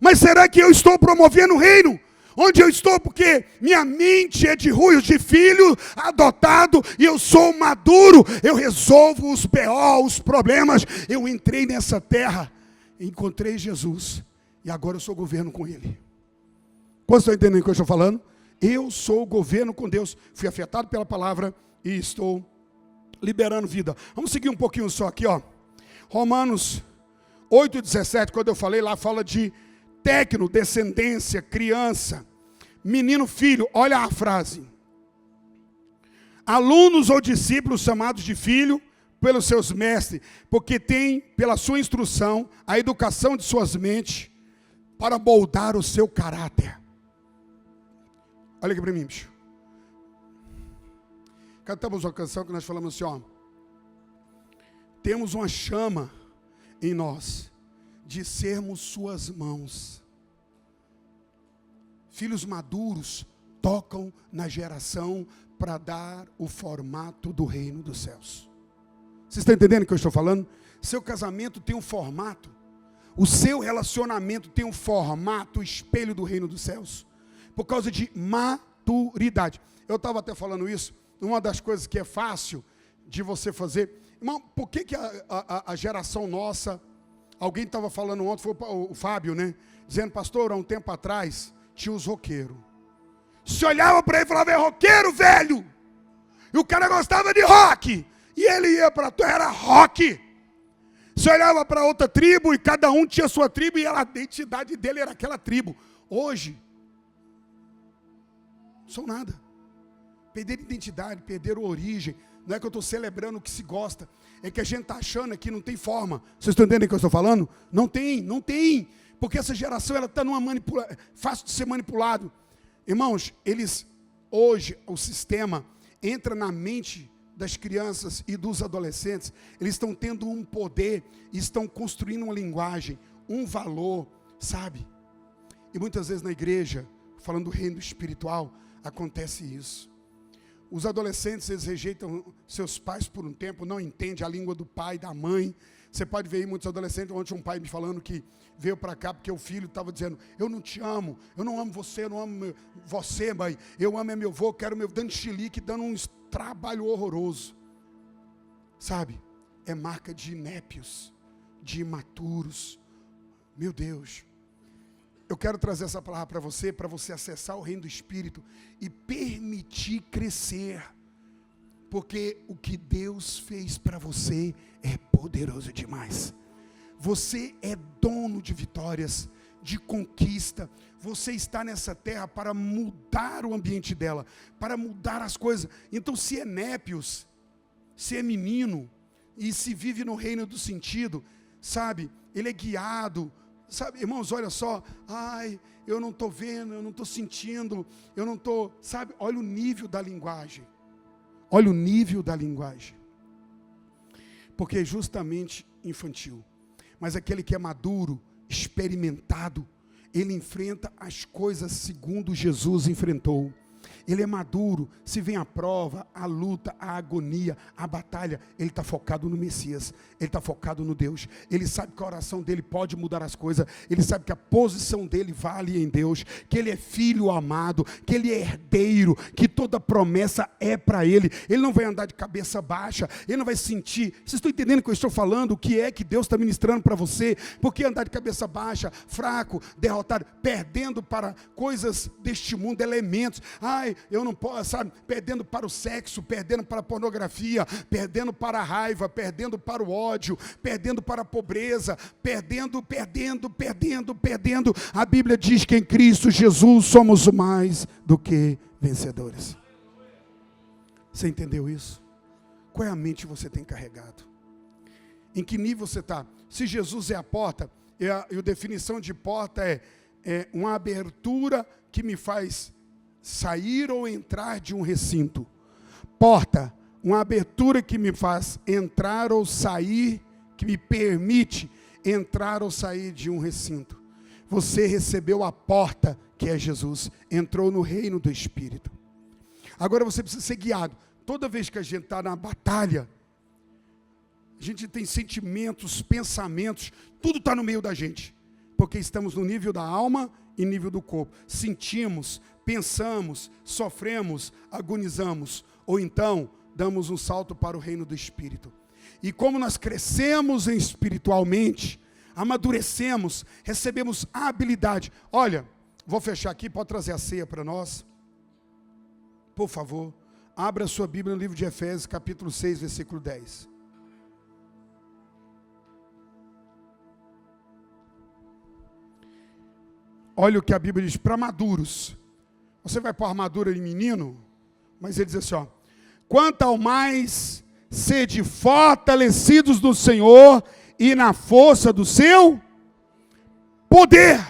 Mas será que eu estou promovendo o reino? Onde eu estou? Porque minha mente é de ruios de filho adotado e eu sou maduro. Eu resolvo os B.O., os problemas. Eu entrei nessa terra, encontrei Jesus e agora eu sou governo com Ele. Quantos estão entendendo o que eu estou falando? Eu sou governo com Deus. Fui afetado pela palavra e estou liberando vida. Vamos seguir um pouquinho só aqui, ó. Romanos 8,17, quando eu falei lá, fala de técnico, descendência, criança, menino, filho. Olha a frase. Alunos ou discípulos chamados de filho pelos seus mestres, porque têm pela sua instrução a educação de suas mentes para moldar o seu caráter. Olha aqui para mim, bicho. Cantamos uma canção que nós falamos assim, ó. Temos uma chama em nós de sermos suas mãos. Filhos maduros tocam na geração para dar o formato do reino dos céus. Vocês estão entendendo o que eu estou falando? Seu casamento tem um formato. O seu relacionamento tem um formato, espelho do reino dos céus. Por causa de maturidade. Eu estava até falando isso. Uma das coisas que é fácil de você fazer. Irmão, por que a geração nossa... Alguém estava falando ontem, foi o Fábio, né? Dizendo, pastor, há um tempo atrás, tinha os roqueiros. Se olhava para ele e falava, é roqueiro, velho. E o cara gostava de rock. E ele ia para a era rock. Se olhava para outra tribo e cada um tinha sua tribo e a identidade dele era aquela tribo. Hoje, não são nada. Perderam identidade, perderam origem. Não é que eu estou celebrando o que se gosta. É que a gente está achando que não tem forma. Vocês estão entendendo o que eu estou falando? Não tem. Porque essa geração está numa fácil de ser manipulado. Irmãos, hoje o sistema entra na mente das crianças e dos adolescentes. Eles estão tendo um poder e estão construindo uma linguagem. um valor, sabe? E muitas vezes na igreja, falando do reino espiritual, acontece isso. Os adolescentes, eles rejeitam seus pais por um tempo, não entendem a língua do pai e da mãe. Você pode ver aí muitos adolescentes, ontem um pai me falando que veio para cá porque o filho estava dizendo, eu não te amo, eu não amo você, eu não amo você, mãe, eu amo meu avô, quero meu, dando chilique, dando um trabalho horroroso. Sabe, é marca de inépios, de imaturos. Meu Deus, eu quero trazer essa palavra para você acessar o reino do Espírito e permitir crescer. Porque o que Deus fez para você é poderoso demais. Você é dono de vitórias, de conquista. Você está nessa terra para mudar o ambiente dela, para mudar as coisas. Então, se é népios, se é menino, e se vive no reino do sentido, sabe, ele é guiado, sabe, irmãos, olha só, ai, eu não estou vendo, eu não estou sentindo, eu não estou, sabe, olha o nível da linguagem. Olha o nível da linguagem. Porque é justamente infantil. Mas aquele que é maduro, experimentado, ele enfrenta as coisas segundo Jesus enfrentou. Ele é maduro, se vem a prova, a luta, a agonia, a batalha, ele está focado no Messias, ele está focado no Deus, ele sabe que a oração dele pode mudar as coisas, ele sabe que a posição dele vale em Deus, que ele é filho amado, que ele é herdeiro, que toda promessa é para ele não vai andar de cabeça baixa, ele não vai sentir, vocês estão entendendo o que eu estou falando, o que é que Deus está ministrando para você, porque andar de cabeça baixa, fraco, derrotado, perdendo para coisas deste mundo, elementos, eu não posso, sabe, perdendo para o sexo, perdendo para a pornografia, perdendo para a raiva, perdendo para o ódio, perdendo para a pobreza, perdendo. A Bíblia diz que em Cristo Jesus somos mais do que vencedores. Você entendeu isso? Qual é a mente que você tem carregado? Em que nível você está? Se Jesus é a porta, e a definição de porta é uma abertura que me faz sair ou entrar de um recinto. Porta, uma abertura que me faz entrar ou sair, que me permite entrar ou sair de um recinto. Você recebeu a porta, que é Jesus, entrou no reino do Espírito. Agora você precisa ser guiado. Toda vez que a gente está na batalha, a gente tem sentimentos, pensamentos, tudo está no meio da gente. Porque estamos no nível da alma e nível do corpo. Sentimos, pensamos, sofremos, agonizamos, ou então damos um salto para o reino do Espírito. E como nós crescemos espiritualmente, amadurecemos, recebemos a habilidade. Olha, vou fechar aqui, pode trazer a ceia para nós. Por favor, abra a sua Bíblia no livro de Efésios, capítulo 6, versículo 10. Olha o que a Bíblia diz, para maduros. Você vai pôr armadura de menino, mas ele diz assim, ó, quanto ao mais sede fortalecidos no Senhor e na força do seu poder.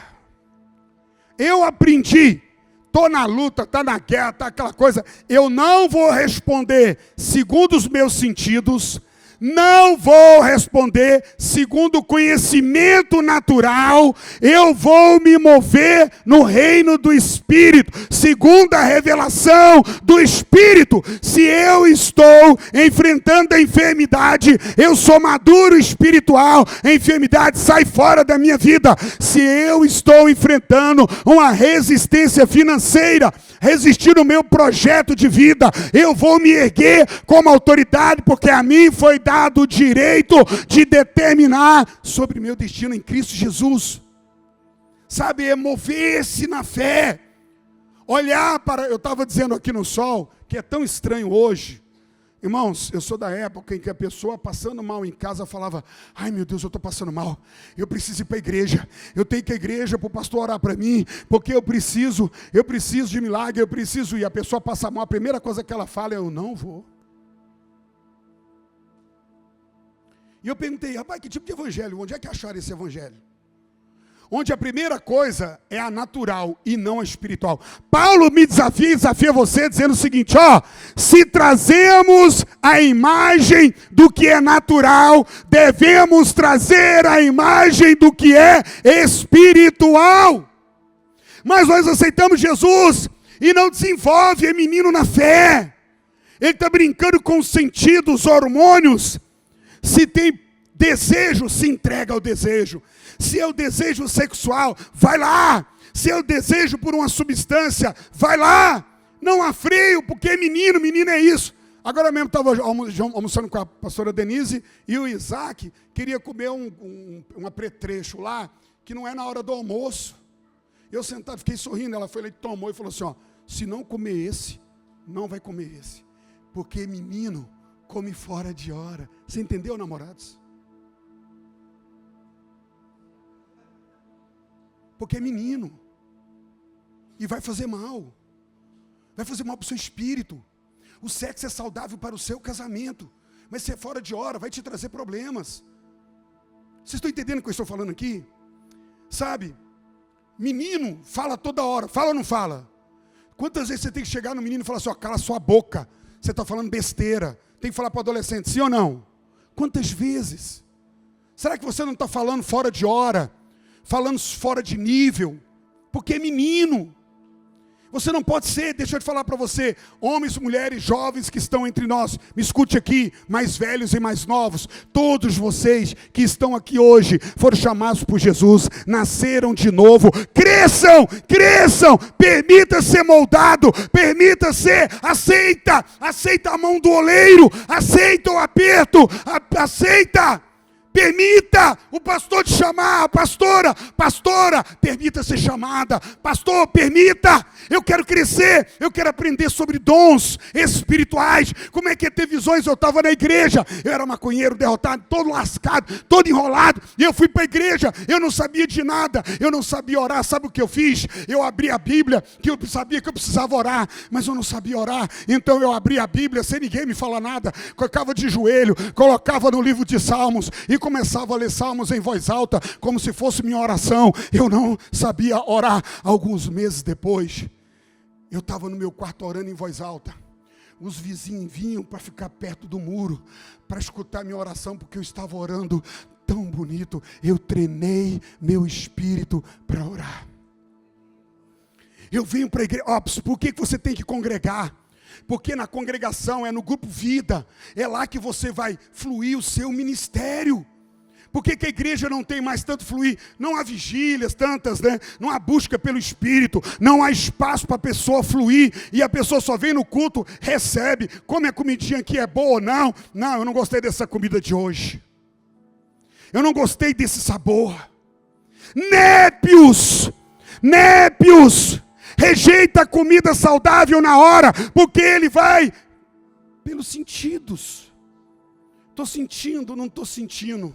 Eu aprendi, estou na luta, está na guerra, está aquela coisa, eu não vou responder segundo os meus sentidos, não vou responder segundo o conhecimento natural, eu vou me mover no reino do Espírito, segundo a revelação do Espírito. Se eu estou enfrentando a enfermidade, eu sou maduro espiritual, a enfermidade sai fora da minha vida. Se eu estou enfrentando uma resistência financeira, resistir o meu projeto de vida, eu vou me erguer como autoridade, porque a mim foi dado o direito de determinar sobre meu destino em Cristo Jesus. Sabe, é mover-se na fé. Olhar para, eu estava dizendo aqui no sol, que é tão estranho hoje. Irmãos, eu sou da época em que a pessoa passando mal em casa falava, ai meu Deus, eu estou passando mal, eu preciso ir para a igreja, eu tenho que ir à igreja para o pastor orar para mim, porque eu preciso de milagre, eu preciso ir. A pessoa passa mal, a primeira coisa que ela fala é, eu não vou. E eu perguntei, rapaz, que tipo de evangelho? Onde é que acharam esse evangelho? onde a primeira coisa é a natural e não a espiritual. Paulo me desafia e desafia você dizendo o seguinte, ó, se trazemos a imagem do que é natural, devemos trazer a imagem do que é espiritual. Mas nós aceitamos Jesus e não desenvolve, é menino na fé. Ele está brincando com os sentidos, os hormônios. Se tem desejo, se entrega ao desejo. Se é o desejo sexual, vai lá. Se é o desejo por uma substância, vai lá. Não há freio, porque menino é isso. Agora mesmo estava almoçando com a pastora Denise e o Isaac queria comer um apetrecho lá, que não é na hora do almoço. Eu sentado, fiquei sorrindo, ela foi lá e tomou e falou assim, ó, se não comer esse, não vai comer esse. Porque menino come fora de hora. Você entendeu, namorados? Porque é menino. E vai fazer mal. Vai fazer mal para o seu espírito. O sexo é saudável para o seu casamento. Mas se é fora de hora, vai te trazer problemas. Vocês estão entendendo o que eu estou falando aqui? Sabe? Menino fala toda hora. Fala ou não fala? Quantas vezes você tem que chegar no menino e falar assim, ó, cala sua boca. Você está falando besteira. Tem que falar para o adolescente, sim ou não? Quantas vezes? Será que você não está falando fora de hora? Falando fora de nível? Porque é menino. Você não pode ser, deixa eu te falar para você, homens, mulheres, jovens que estão entre nós, me escute aqui, mais velhos e mais novos, todos vocês que estão aqui hoje, foram chamados por Jesus, nasceram de novo, cresçam, permita ser moldado, permita ser, aceita a mão do oleiro, aceita o aperto, aceita. Permita o pastor te chamar, pastora, permita ser chamada, pastor, permita, eu quero crescer, eu quero aprender sobre dons espirituais, como é que é ter visões. Eu estava na igreja, eu era maconheiro, derrotado, todo lascado, todo enrolado, e eu fui para a igreja, eu não sabia de nada, eu não sabia orar. Sabe o que eu fiz? Eu abri a Bíblia, que eu sabia que eu precisava orar, mas eu não sabia orar, então eu abri a Bíblia sem ninguém me falar nada, colocava de joelho, colocava no livro de Salmos, e começava a ler Salmos em voz alta, como se fosse minha oração. Eu não sabia orar. Alguns meses depois, eu estava no meu quarto orando em voz alta. Os vizinhos vinham para ficar perto do muro, para escutar minha oração, porque eu estava orando tão bonito. Eu treinei meu espírito para orar. Eu venho para a igreja. Por que você tem que congregar? Porque na congregação, é no grupo vida, é lá que você vai fluir o seu ministério. Por que a igreja não tem mais tanto fluir? Não há vigílias tantas, né? Não há busca pelo Espírito, não há espaço para a pessoa fluir, e a pessoa só vem no culto, recebe, come a comidinha que é boa ou não. Não, eu não gostei dessa comida de hoje. Eu não gostei desse sabor. Népios, rejeita a comida saudável na hora, porque ele vai pelos sentidos. Estou sentindo, não estou sentindo.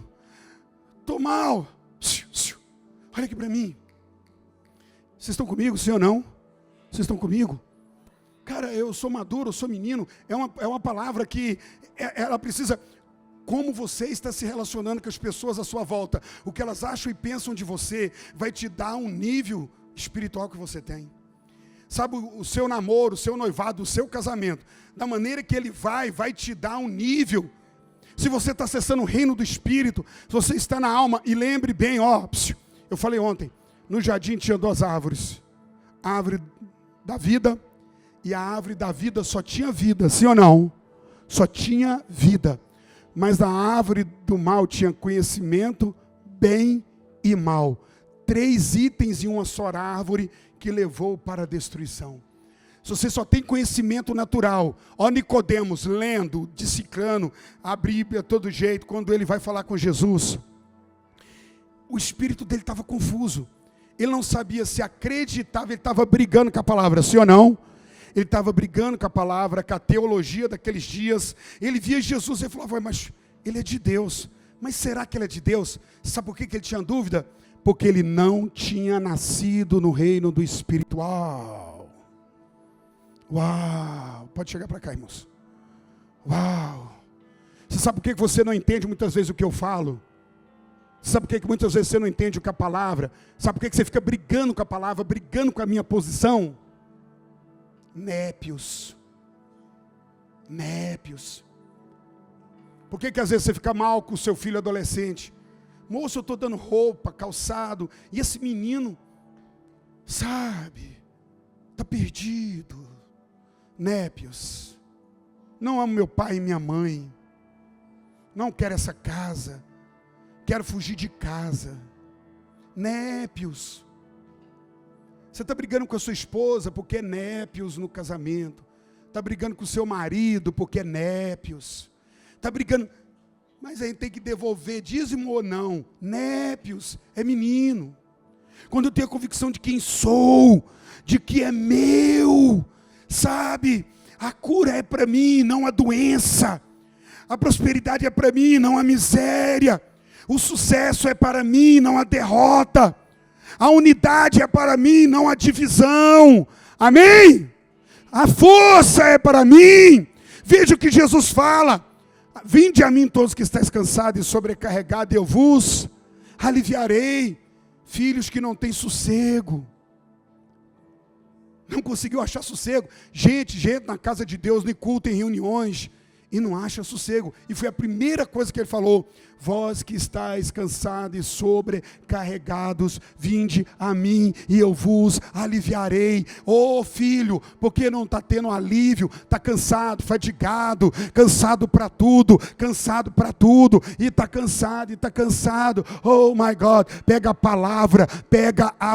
Estou mal. Olha aqui para mim. Vocês estão comigo, sim ou não? Vocês estão comigo? Cara, eu sou maduro, eu sou menino. É uma palavra que ela precisa... Como você está se relacionando com as pessoas à sua volta, o que elas acham e pensam de você, vai te dar um nível espiritual que você tem. Sabe, o seu namoro, o seu noivado, o seu casamento, da maneira que ele vai te dar um nível. Se você está acessando o reino do Espírito, se você está na alma, e lembre bem, eu falei ontem, no jardim tinha 2 árvores, a árvore da vida e a árvore da vida só tinha vida, sim ou não? Só tinha vida, mas a árvore do mal tinha conhecimento, bem e mal. 3 itens em uma só árvore que levou para a destruição. Se você só tem conhecimento natural, Nicodemos lendo, disciclando a Bíblia de todo jeito, quando ele vai falar com Jesus, o espírito dele estava confuso. Ele não sabia se acreditava, ele estava brigando com a palavra, sim ou não? Ele estava brigando com a palavra, com a teologia daqueles dias. Ele via Jesus e falava, mas ele é de Deus. Mas será que ele é de Deus? Sabe por que ele tinha dúvida? Porque ele não tinha nascido no reino do espiritual. Uau, pode chegar para cá, irmãos. Uau, você sabe por que você não entende muitas vezes o que eu falo? Sabe por que muitas vezes você não entende o que é a palavra? Sabe por que você fica brigando com a palavra, brigando com a minha posição? Népios. Népios. Por que às vezes você fica mal com o seu filho adolescente? Moço, eu estou dando roupa, calçado, e esse menino, sabe, está perdido. Népios. Não amo meu pai e minha mãe. Não quero essa casa. Quero fugir de casa. Népios. Você está brigando com a sua esposa porque é népios no casamento. Está brigando com o seu marido porque é népios. Está brigando, mas aí tem que devolver dízimo ou não. Népios, é menino. Quando eu tenho a convicção de quem sou, de que é meu, sabe? A cura é para mim, não a doença. A prosperidade é para mim, não a miséria. O sucesso é para mim, não a derrota. A unidade é para mim, não a divisão. Amém? A força é para mim. Veja o que Jesus fala. Vinde a mim todos que estáis cansados e sobrecarregados, e eu vos aliviarei. Filhos que não têm sossego. Não conseguiu achar sossego. Gente na casa de Deus, no culto, em reuniões, e não acha sossego. E foi a primeira coisa que ele falou: vós que estáis cansados e sobrecarregados, vinde a mim e eu vos aliviarei. Ô filho, porque não está tendo alívio? Está cansado, fadigado, cansado para tudo, e está cansado, oh my God, pega a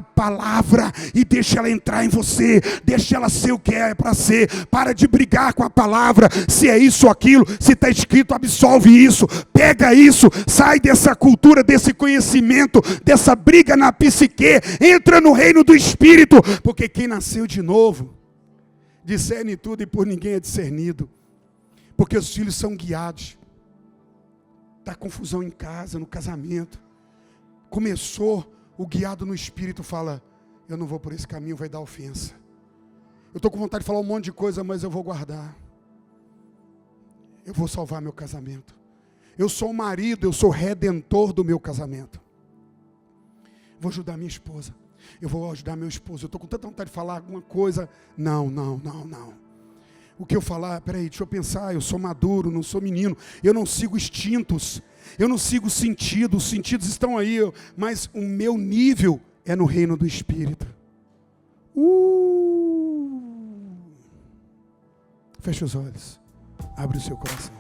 palavra e deixa ela entrar em você, deixa ela ser o que é para ser. Para de brigar com a palavra, se é isso ou aquilo, se está escrito, absolve isso, pega isso, sai dessa cultura, desse conhecimento, dessa briga na psique, entra no reino do Espírito, porque quem nasceu de novo, discerne tudo e por ninguém é discernido, porque os filhos são guiados. Está confusão em casa, no casamento, começou, o guiado no Espírito fala: eu não vou por esse caminho, vai dar ofensa. Eu estou com vontade de falar um monte de coisa, mas eu vou guardar. Eu vou salvar meu casamento. Eu sou o marido, eu sou o redentor do meu casamento. Vou ajudar minha esposa. Eu vou ajudar meu esposo. Eu estou com tanta vontade de falar alguma coisa. Não. O que eu falar, peraí, deixa eu pensar. Eu sou maduro, não sou menino. Eu não sigo instintos. Eu não sigo sentidos. Os sentidos estão aí, mas o meu nível é no reino do Espírito. Feche os olhos. Abre o seu coração.